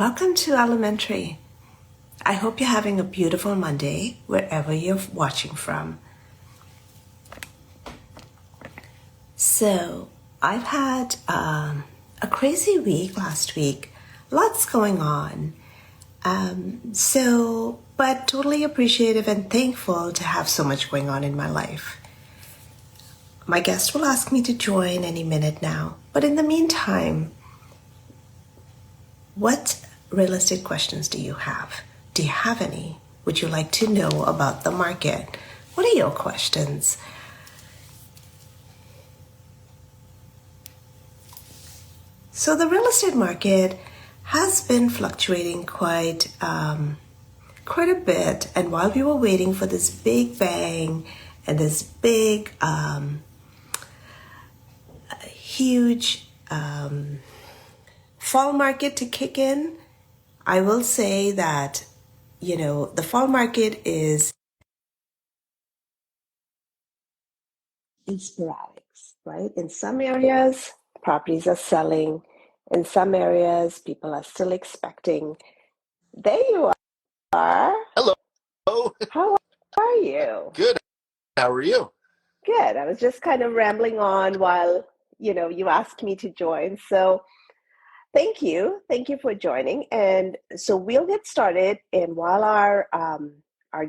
Welcome to Elementary. I hope you're having a beautiful Monday wherever you're watching from. So, I've had a crazy week last week. Lots going on. But totally appreciative and thankful to have so much going on in my life. My guest will ask me to join any minute now. But in the meantime, what real estate questions do you have? Do you have any? Would you like to know about the market? What are your questions? So the real estate market has been fluctuating quite a bit. And while we were waiting for this big bang and this big, huge fall market to kick in, I will say that, the fall market is sporadic, right? In some areas, properties are selling. In some areas, people are still expecting. There you are. Hello. How are you? Good. How are you? Good. I was just kind of rambling on while, you asked me to join. So thank you. Thank you for joining. And so we'll get started. And while our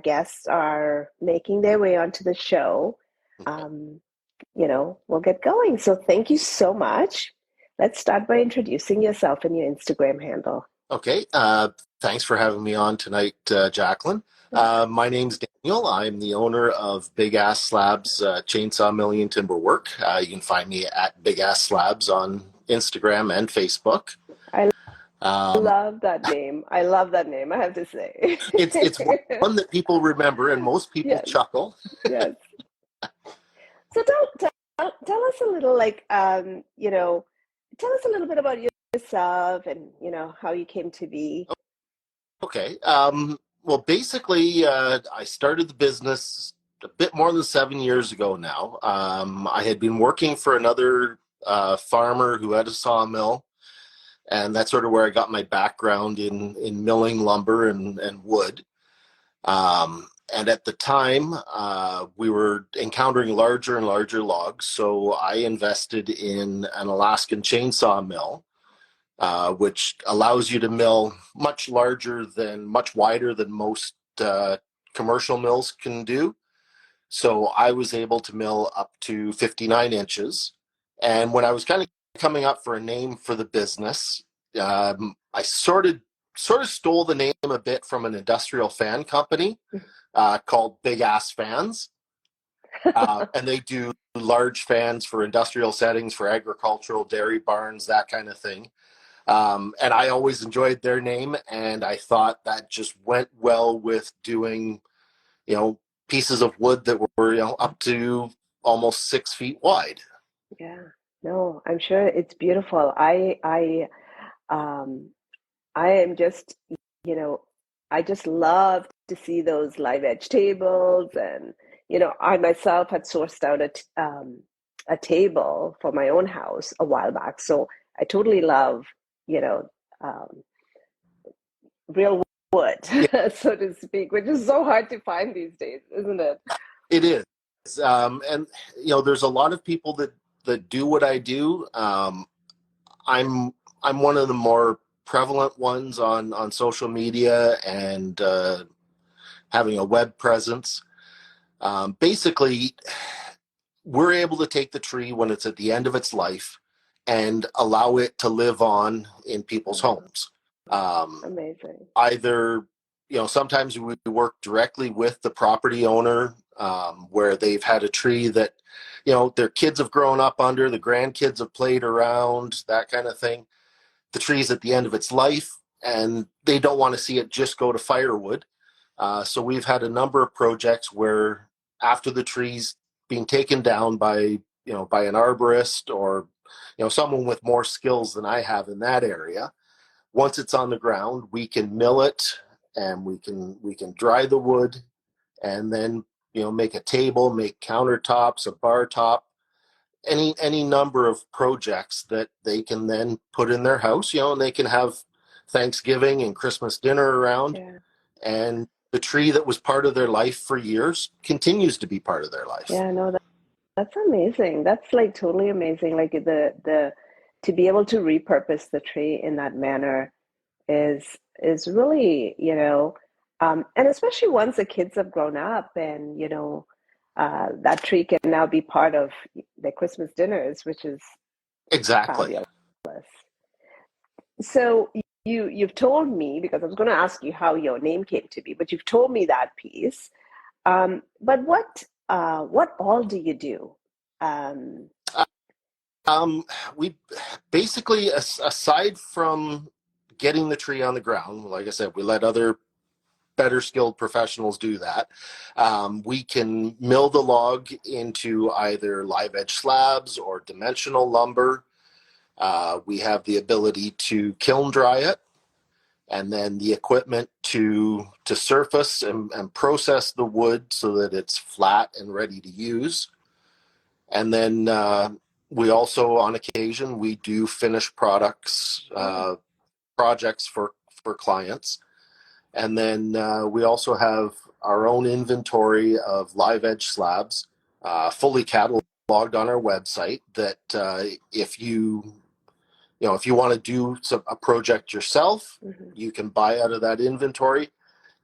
guests are making their way onto the show, we'll get going. So thank you so much. Let's start by introducing yourself and your Instagram handle. Okay. Thanks for having me on tonight, Jacqueline. My name's Daniel. I'm the owner of Big Ass Slabs Chainsaw Milling and Timber Work. You can find me at Big Ass Slabs on Instagram and Facebook. I love that name. I love that name, I have to say. It's one that people remember, and most people Yes. chuckle. Yes. So tell us a little, tell us a little bit about yourself and, how you came to be. Okay. Well, basically, I started the business a bit more than 7 years ago now. I had been working for another farmer who had a sawmill, and that's sort of where I got my background in milling lumber and wood. And at the time, we were encountering larger and larger logs, so I invested in an Alaskan chainsaw mill, which allows you to mill much wider than most commercial mills can do. So I was able to mill up to 59 inches. And when I was kind of coming up for a name for the business, I sort of stole the name a bit from an industrial fan company called Big Ass Fans. And they do large fans for industrial settings, for agricultural, dairy barns, that kind of thing. And I always enjoyed their name, and I thought that just went well with doing, pieces of wood that were, up to almost 6 feet wide. Yeah, no, I'm sure it's beautiful. Um, I am just, I just love to see those live edge tables, and I myself had sourced out a table for my own house a while back, so I totally love, um, real wood, Yeah. so to speak, which is so hard to find these days, isn't it? It is. And, there's a lot of people that do what I do. I'm one of the more prevalent ones on social media and having a web presence. Basically, we're able to take the tree when it's at the end of its life and allow it to live on in people's homes. Amazing. Either, sometimes we work directly with the property owner, where they've had a tree that, their kids have grown up under, the grandkids have played around, that kind of thing. The tree's at the end of its life, and they don't want to see it just go to firewood. So we've had a number of projects where after the tree's being taken down by an arborist or, someone with more skills than I have in that area, once it's on the ground, we can mill it and we can dry the wood and then, make a table, make countertops, a bar top, any number of projects that they can then put in their house, and they can have Thanksgiving and Christmas dinner around. Yeah. And the tree that was part of their life for years continues to be part of their life. Yeah, no, that's amazing. That's like totally amazing. Like the to be able to repurpose the tree in that manner is really, and especially once the kids have grown up and, that tree can now be part of their Christmas dinners, which is Exactly. fabulous. So you've told me, because I was going to ask you how your name came to be, but you've told me that piece. But what all do you do? Um, We basically, aside from getting the tree on the ground, like I said, we let other better skilled professionals do that. We can mill the log into either live edge slabs or dimensional lumber. We have the ability to kiln dry it, and then the equipment to surface and process the wood so that it's flat and ready to use. And then we also, on occasion, we do finished products, oh, projects for clients. And then we also have our own inventory of live edge slabs, fully cataloged on our website. That if if you want to do a project yourself, mhm, you can buy out of that inventory.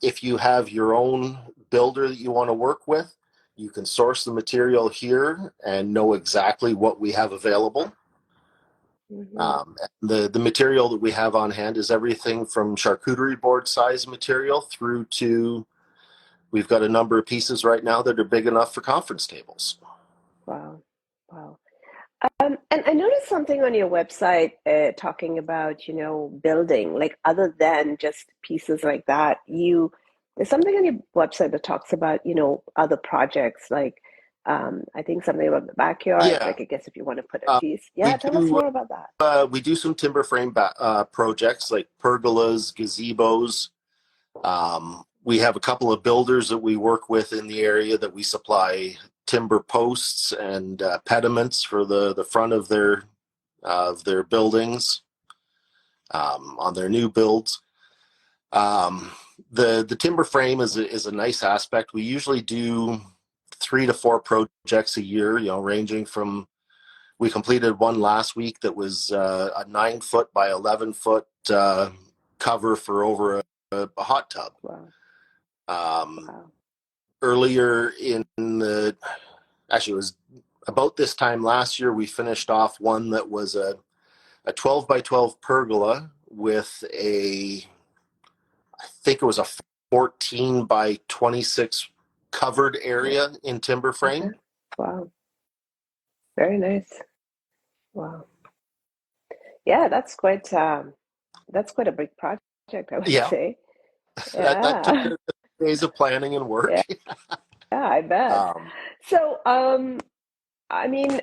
If you have your own builder that you want to work with, you can source the material here and know exactly what we have available. mhm. The material that we have on hand is everything from charcuterie board size material through to, we've got a number of pieces right now that are big enough for conference tables. Wow, wow. And I noticed something on your website talking about, building, like other than just pieces like that, there's something on your website that talks about, other projects, like I think something about the backyard, Yeah, like I guess if you want to put a uh, piece. we Yeah, tell us do more about that. we do some timber frame projects like pergolas, gazebos. We have a couple of builders that we work with in the area that we supply timber posts and pediments for the front of their buildings, on their new builds. Um, the timber frame is a nice aspect. We usually do 3 to 4 projects a year, ranging from, we completed one last week that was a 9 foot by 11 foot cover for over a hot tub. Wow, Um, wow. Earlier in actually, it was about this time last year, we finished off one that was a 12 by 12 pergola with I think it was a 14 by 26 covered area in timber Okay. frame. Wow. Very nice. Wow. Yeah, that's quite a big project, I would Yeah, say. that took Yeah. days of planning and work. Yeah, yeah, I bet. Um, So, I mean,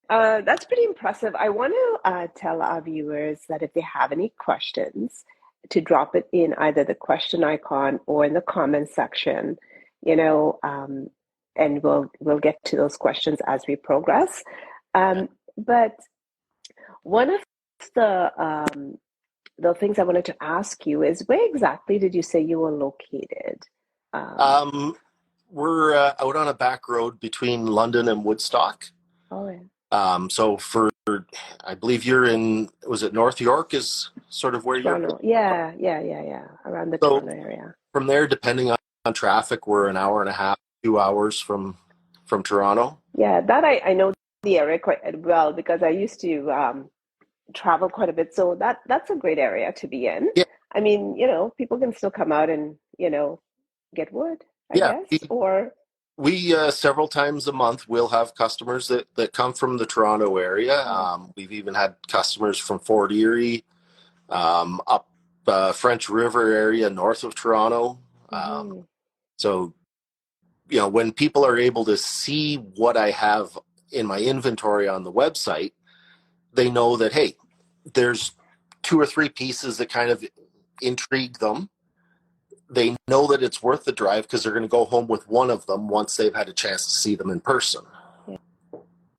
that's pretty impressive. I want to tell our viewers that if they have any questions, to drop it in either the question icon or in the comment section, you know, um, and we'll get to those questions as we progress. But one of the the things I wanted to ask you is where exactly did you say you were located? Um, um, we're out on a back road between London and Woodstock. oh, yeah. So I believe you're in, was it North York is sort of where you're? Toronto. Yeah, yeah, yeah, yeah. Around the So Toronto area. from there, depending on traffic, we're an hour and a half, 2 hours from Toronto. Yeah, that I know the area quite well because I used to travel quite a bit. So that's a great area to be in. Yeah, I mean, people can still come out and, get wood, I yeah. guess, or We several times a month we'll have customers that come from the Toronto area. oh, We've even had customers from Fort Erie, up French River area north of Toronto. mhm. So when people are able to see what I have in my inventory on the website, they know that, hey, there's 2 or 3 pieces that kind of intrigue them. They know that it's worth the drive because they're going to go home with one of them once they've had a chance to see them in person. Yeah,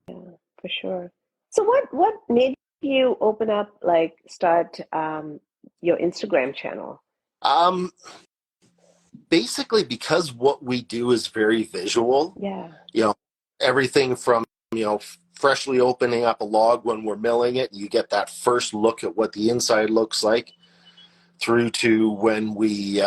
for sure. So what made you open up, like start your Instagram channel? Um, Basically, because what we do is very visual, Yeah. you know, everything from, freshly opening up a log when we're milling it, you get that first look at what the inside looks like, through to when we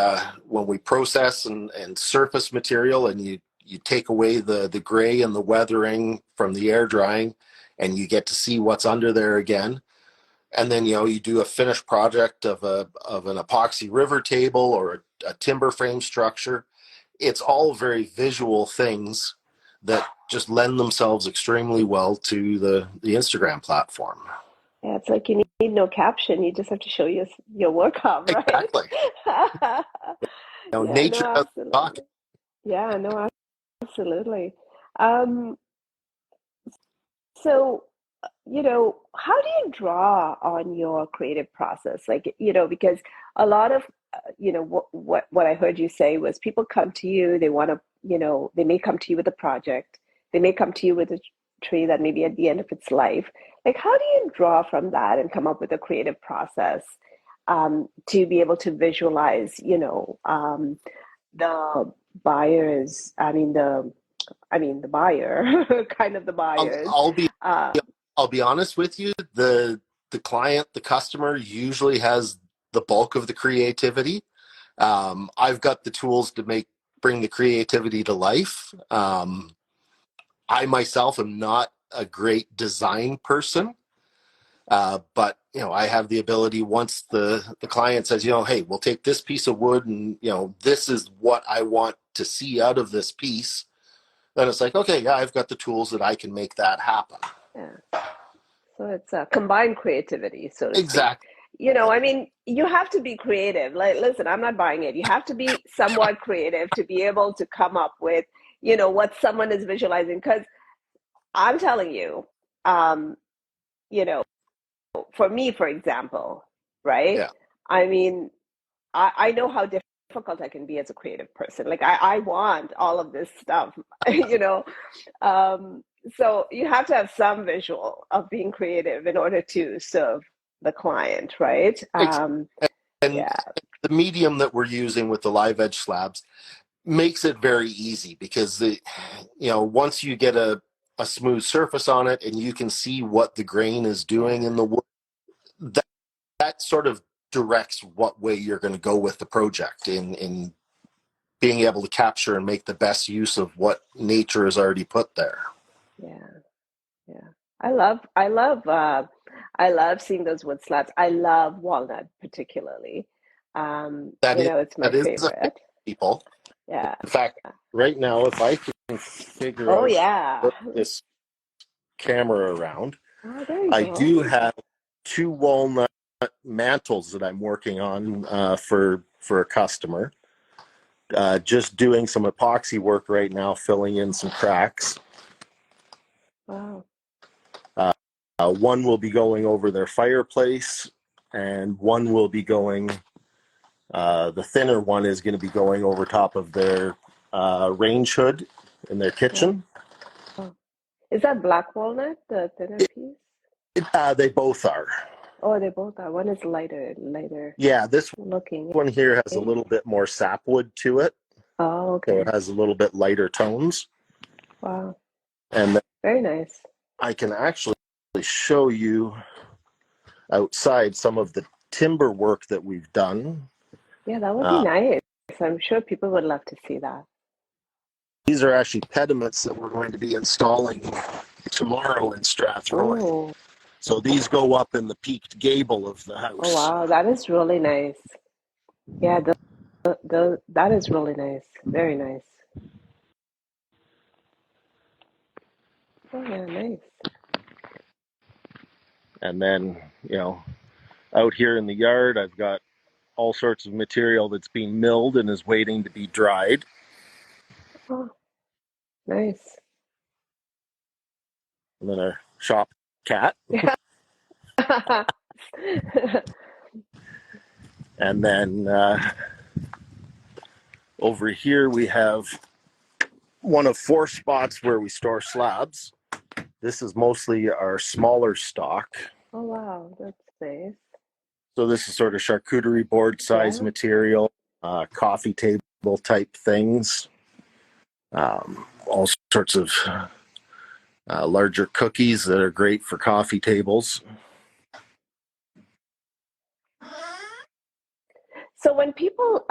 process and surface material, and you take away the gray and the weathering from the air drying, and you get to see what's under there again. And then you do a finished project of an epoxy river table or a timber frame structure. It's all very visual things that just lend themselves extremely well to the Instagram platform. Yeah, it's like you need no caption. You just have to show your workout, right? Exactly. Yeah, no, Nature does talk. absolutely. Yeah, no, absolutely. Um, so, how do you draw on your creative process? Like, because a lot of, what I heard you say was people come to you, they want to, they may come to you with a project, they may come to you with a tree that maybe at the end of its life. Like, how do you draw from that and come up with a creative process to be able to visualize, the buyers, the buyer, kind of the I'll, buyers. I'll be Uh, I'll be honest with you. The client, the customer, usually has the bulk of the creativity. I've got the tools to bring the creativity to life. I myself am not a great design person, but I have the ability. Once the client says, hey, we'll take this piece of wood, and this is what I want to see out of this piece. Then it's like, okay, yeah, I've got the tools that I can make that happen. yeah. So it's a combined creativity, so to speak. Exactly. You have to be creative. Like, listen, I'm not buying it. You have to be somewhat creative to be able to come up with, what someone is visualizing. Because I'm telling you, um, you know, for me, for example, right? Yeah. I mean, I know how difficult I can be as a creative person. Like, I want all of this stuff, you know. Um, so you have to have some visual of being creative in order to serve the client, right? And Yeah, the medium that we're using with the live edge slabs makes it very easy, because once you get a smooth surface on it and you can see what the grain is doing yeah, in the wood, that, that sort of directs what way you're going to go with the project in being able to capture and make the best use of what nature has already put there. yeah, yeah. I love seeing those wood slabs. I love walnut particularly. That is It's my that is a thing, favorite. people. Yeah. In fact, right now, if I can figure Oh out yeah. this camera around, Oh, there you I go. do have two walnut mantles that I'm working on for a customer. Just doing some epoxy work right now, filling in some cracks. Wow. Uh, One will be going over their fireplace, and one will be going. The thinner one is going to be going over top of their range hood in their Wow. kitchen. Is that black walnut, the thinner piece? They both are. Oh, they both are. One is lighter Yeah, this looking. one here has a Eh? little bit more sapwood to it, Oh, so it okay. has a little bit lighter tones. Wow. And then Very nice. I can actually show you outside some of the timber work that we've done. Yeah, that would be Uh, nice. I'm sure people would love to see that. these are actually pediments that we're going to be installing tomorrow in Strathroy. Oh, So these go up in the peaked gable of the oh house. wow, that is really nice. Yeah, that is really nice. Very nice. Oh yeah, nice. And then, out here in the yard, I've got all sorts of material that's being milled and is waiting to be dried. Oh, nice. And then our shop cat. Yeah. And then over here we have one of four spots where we store slabs. This is mostly our smaller stock. Oh wow, that's nice. So this is sort of charcuterie board size Yeah. material, coffee table type things, all sorts of larger cookies that are great for coffee tables. So when people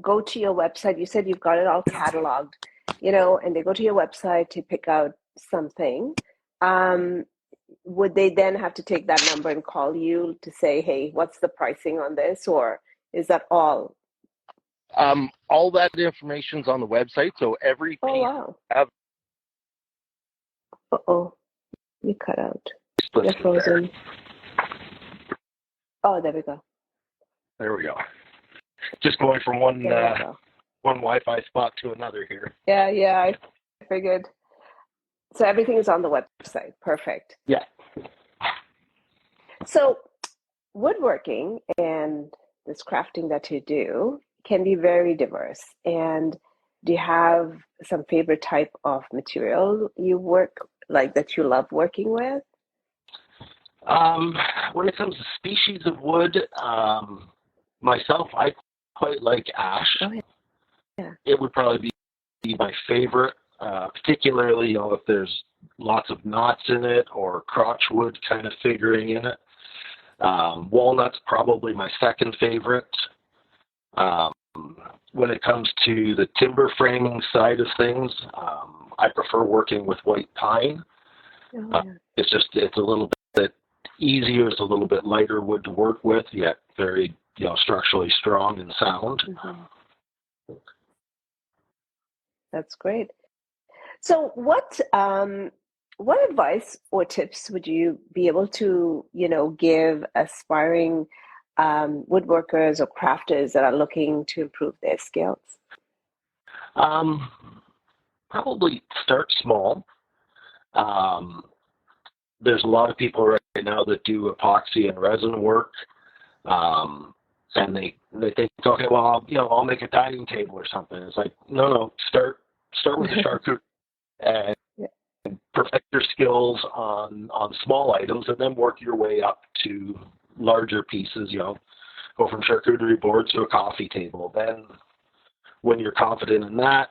go to your website, you said you've got it all cataloged, and they go to your website to pick out something. Um, would they then have to take that number and call you to say, hey, what's the pricing on this? Or is that all? All that information's on the website, so every Oh, piece wow. have Uh-oh, you cut out. You're listed there. frozen. Oh, there we go. There we go. Just going from one There we go. one Wi-Fi spot to another here. Yeah, I figured. So everything is on the website. Perfect. Yeah. So woodworking and this crafting that you do can be very diverse. And do you have some favorite type of material you work like that you love working with? When it comes to species of wood, myself, I quite like ash. Oh, yeah. It would probably be my favorite, particularly if there's lots of knots in it or crotchwood kind of figuring in it. Walnut's probably my second favorite. Um, when it comes to the timber framing side of things, I prefer working with white pine. Oh, yeah. It's a little bit easier. It's a little bit lighter wood to work with, yet very structurally strong and sound. Mm-hmm. That's great. So what advice or tips would you be able to, give aspiring woodworkers or crafters that are looking to improve their skills? Um, Probably start small. Um, there's a lot of people right now that do epoxy and resin work, and they think, okay, well, I'll make a dining table or something. It's like, no, start with the charcuterie and Yeah. perfect your skills on small items, and then work your way up to larger pieces. Go from charcuterie board to a coffee table. Then, when you're confident in that,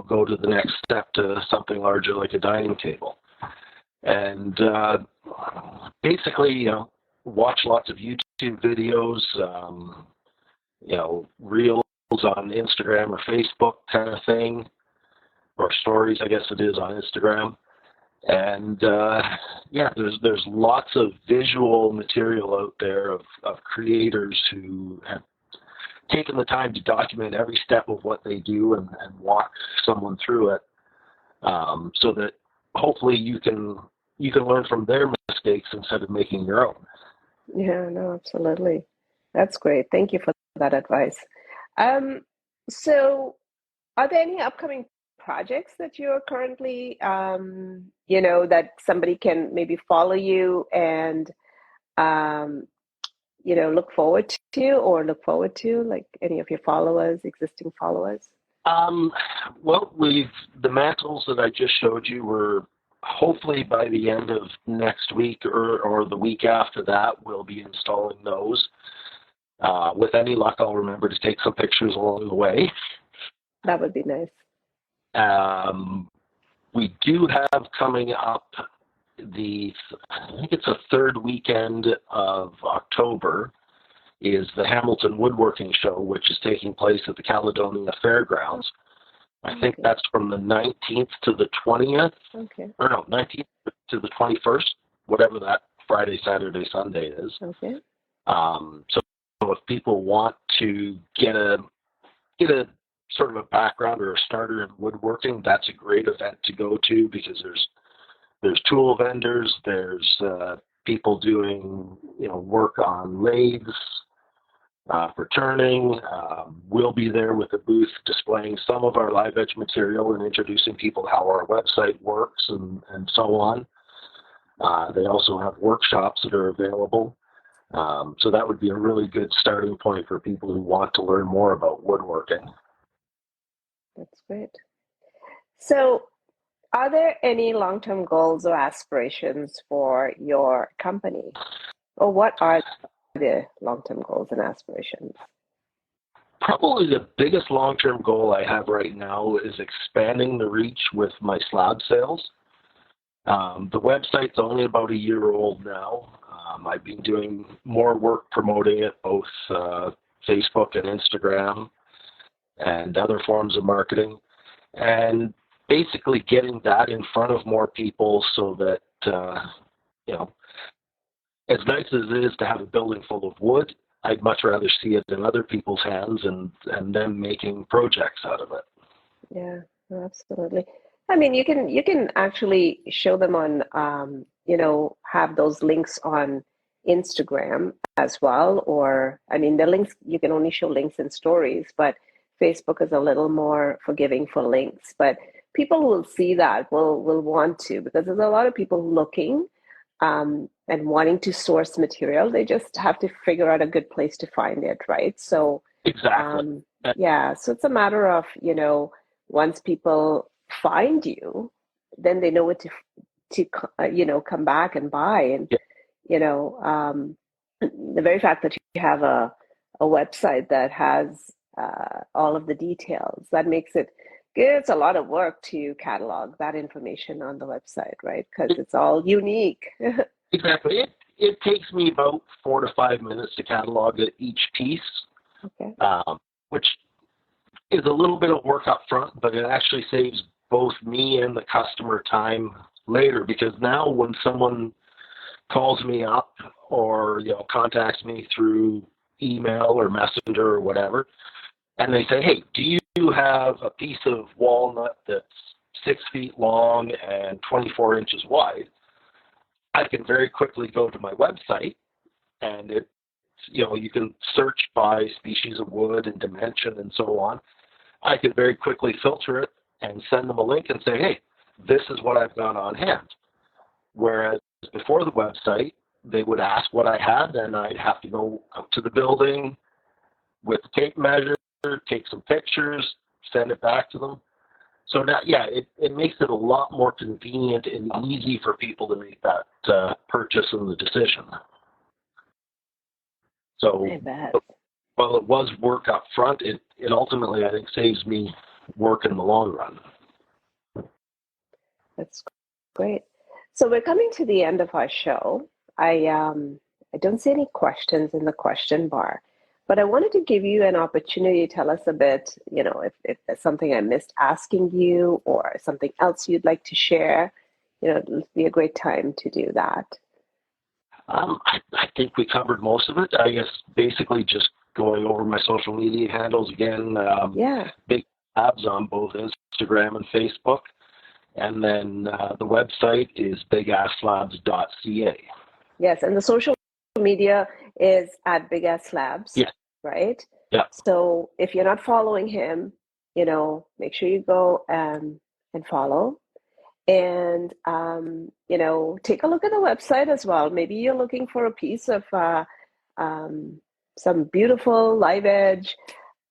go to the next step to something larger like a dining table. And basically, watch lots of YouTube videos, reels on Instagram or Facebook kind of thing, or stories, I guess it is on Instagram. And there's lots of visual material out there of creators who have taken the time to document every step of what they do and walk someone through it, so that hopefully you can learn from their mistakes instead of making your own. Yeah, no, absolutely. That's great. Thank you for that advice. Um, so are there any upcoming projects that you're currently, that somebody can maybe follow you and, um, look forward to, like any of your followers, existing followers? Um, well, the mantles that I just showed you were hopefully by the end of next week or the week after that, we'll be installing those. With any luck, I'll remember to take some pictures along the way. That would be nice. We do have coming up I think it's the third weekend of October, is the Hamilton Woodworking Show, which is taking place at the Caledonia Fairgrounds. I think that's from the 19th to the 20th. Okay. Or no, 19th to the 21st, whatever that Friday, Saturday, Sunday is. Okay. So if people want to get a sort of a background or a starter in woodworking, that's a great event to go to, because there's tool vendors, there's people doing work on lathes, for turning. We'll be there with a booth displaying some of our live edge material and introducing people how our website works and so on. They also have workshops that are available. So that would be a really good starting point for people who want to learn more about woodworking. That's great. So, are there any long-term goals or aspirations for your company? Or what are the long-term goals and aspirations? Probably the biggest long-term goal I have right now is expanding the reach with my slab sales. The website's only about a year old now. I've been doing more work promoting it, both Facebook and Instagram and other forms of marketing, and basically getting that in front of more people so that, you know, as nice as it is to have a building full of wood, I'd much rather see it in other people's hands and them making projects out of it. Yeah, absolutely. I mean, you can actually show them on, have those links on Instagram as well. Or, I mean, the links, you can only show links in stories, but Facebook is a little more forgiving for links. But people who will see that will want to, because there's a lot of people looking and wanting to source material. They just have to figure out a good place to find it, right? So, Exactly. um, yeah, so it's a matter of, once people find you, then they know what to come back and buy. And, Yeah, you know, um, the very fact that you have a website that has all of the details, that makes it, it's a lot of work to catalog that information on the website, right? Because it's all unique. exactly. It takes me about 4 to 5 minutes to catalog each piece, Okay. which is a little bit of work up front, but it actually saves both me and the customer time later, because now when someone calls me up or contacts me through email or messenger or whatever, and they say, hey, do you have a piece of walnut that's 6 feet long and 24 inches wide? I can very quickly go to my website, and you can search by species of wood and dimension and so on. I could very quickly filter it and send them a link and say, hey, this is what I've got on hand. Whereas before the website, they would ask what I had, and I'd have to go out to the building with the tape measure, take some pictures, send it back to them. So now, yeah, it makes it a lot more convenient and easy for people to make that purchase and the decision. So I bet. while it was work up front, it ultimately, I think, saves me work in the long run. That's great. So we're coming to the end of our show. I don't see any questions in the question bar, but I wanted to give you an opportunity to tell us a bit, if there's something I missed asking you or something else you'd like to share, it'll be a great time to do that. I think we covered most of it. I guess basically just going over my social media handles again. Yeah. Big Slabs on both Instagram and Facebook. And then the website is bigassslabs.ca. Yes, and the social media is at Big Ass Slabs, Yeah. right? Yeah. So if you're not following him, make sure you go and follow. And take a look at the website as well. Maybe you're looking for a piece of um, some beautiful live edge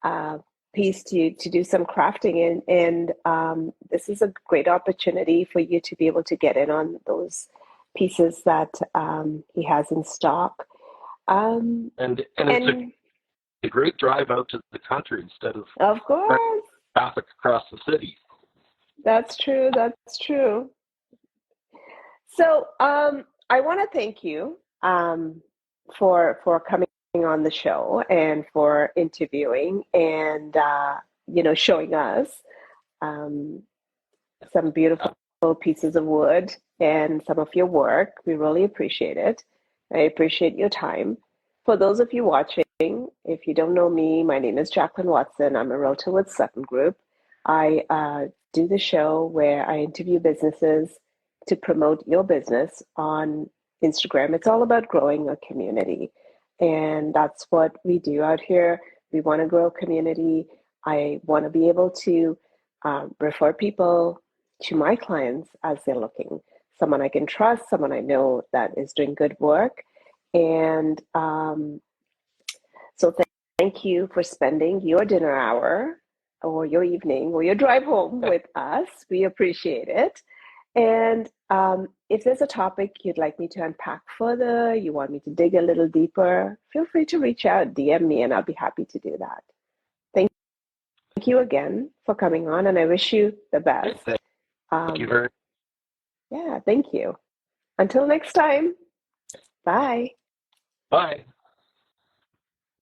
uh, piece to do some crafting in, and this is a great opportunity for you to be able to get in on those pieces that he has in stock. And it's a great drive out to the country instead Of of course, traffic across the city. that's true. That's true. So I want to thank you for coming on the show and for interviewing and showing us um, some beautiful pieces of wood and some of your work. We really appreciate it. I appreciate your time. For those of you watching, if you don't know me, my name is Jacqueline Watson. I'm a realtor with Sutton Group. I do the show where I interview businesses to promote your business on Instagram. It's all about growing a community. And that's what we do out here. We want to grow a community. I want to be able to refer people to my clients as they're looking. Someone I can trust, someone I know that is doing good work. And so thank you for spending your dinner hour or your evening or your drive home with us. We appreciate it. And if there's a topic you'd like me to unpack further, you want me to dig a little deeper, feel free to reach out, DM me, and I'll be happy to do that. Thank you again for coming on, and I wish you the best. Thank you very much. Yeah, thank you. Until next time, bye. Bye.